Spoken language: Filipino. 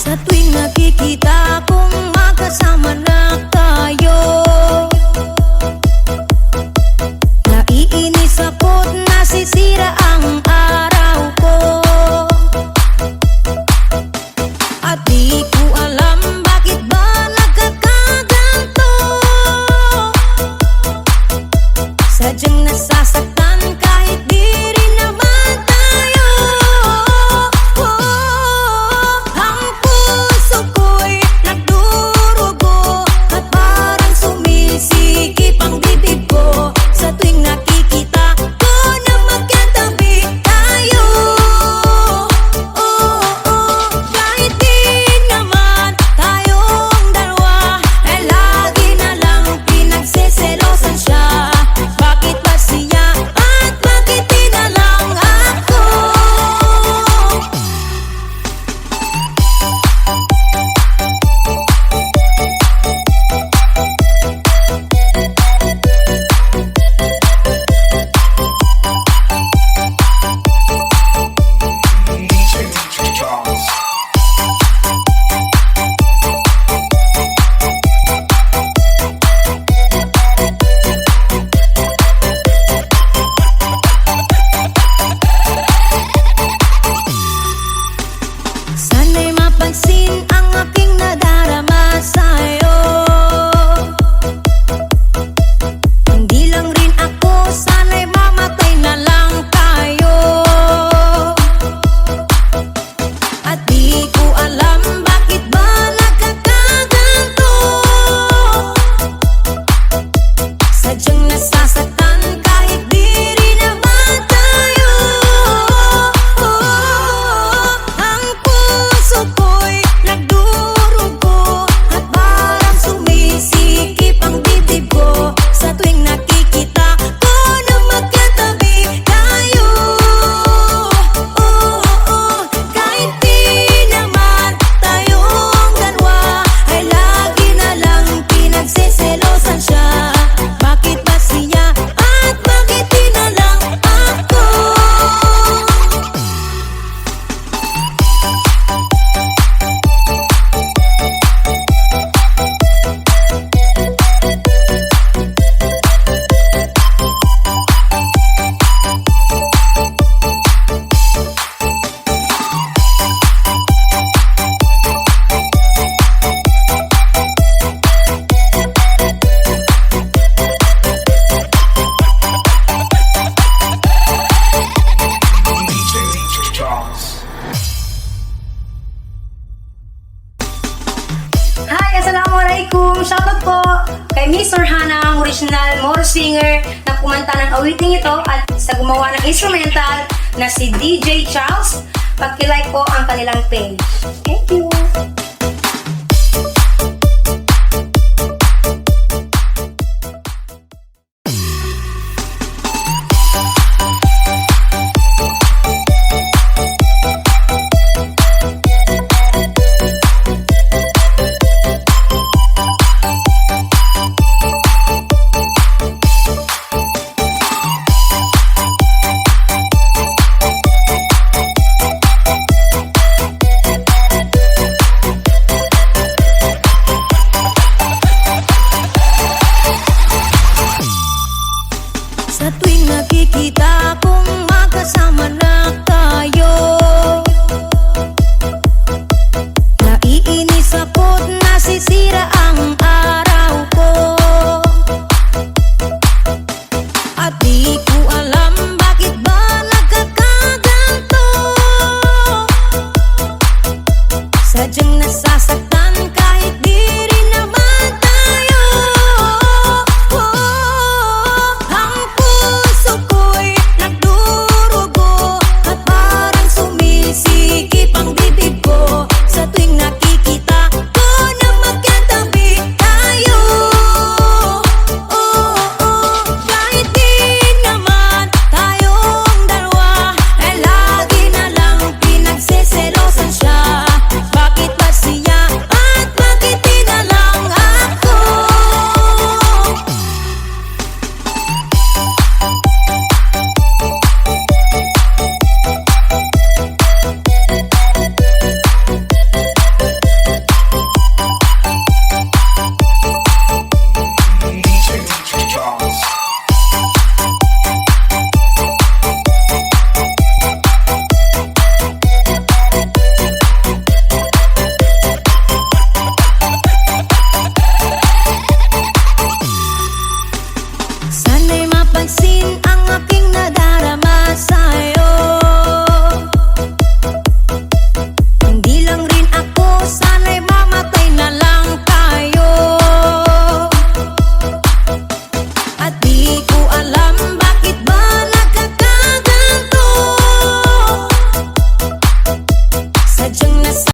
Sa tuwing nakikita kong magkasama na tayo, naiinis ako't nasisira ang araw ko. At di ko alam bakit ba nagkakaganto. Sadyang nasasaktan kahit di rin naman tayo. Ang puso ko'y nagdurugo at parang sumisikip ang bibig ko sa tuwing nakikita ko na magkatabi tayo. Kahit di naman tayong dalawa, ay lagi na lang pinagseselosan siya. Bakit ba siya at bakit di na lang ako? Sana'y mapansin ang aking nadarama sa'yo. Hindi lang rin ako, sana'y mamatay na lang tayo. At di ko alam bakit ba nagkakaganto. Sadyang nasasaktan kahit di rin naman tayo. Ang puso ko'y nagdurugo at parang sumisikip ang bibig ko sa tuwing nakikita ko na magkatabi tayo. Kahit di naman tayong dalawa, ay lagi na lang pinagseselosan siya. Bakit ba siya at bakit di na lang ako? Hi! Assalamualaikum! Shoutout po kay Miss Orhana, ang original Moro singer na kumanta ng awiting ito at sa gumawa ng instrumental na si DJ Charles. Pag-like po ang kanilang page. Thank you!